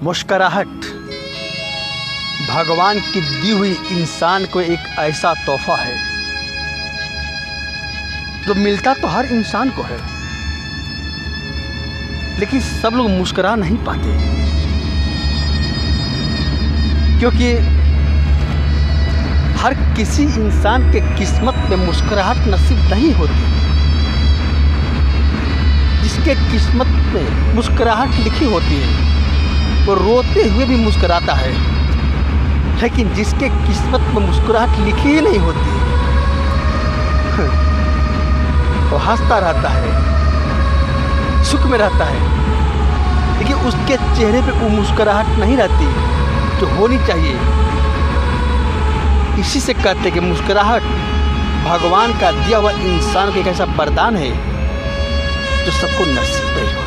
मुस्कुराहट भगवान की दी हुई इंसान को एक ऐसा तोहफा है जो मिलता तो हर इंसान को है, लेकिन सब लोग मुस्कुरा नहीं पाते क्योंकि हर किसी इंसान के किस्मत में मुस्कुराहट नसीब नहीं होती। जिसके किस्मत में मुस्कुराहट लिखी होती है वो रोते हुए भी मुस्कुराता है, लेकिन जिसके किस्मत में मुस्कुराहट लिखी ही नहीं होती वो हंसता रहता है, सुख में रहता है, लेकिन उसके चेहरे पे वो मुस्कुराहट नहीं रहती जो होनी चाहिए। इसी से कहते कि मुस्कुराहट भगवान का दिया हुआ इंसान को एक ऐसा वरदान है जो सबको नसीब नहीं हो।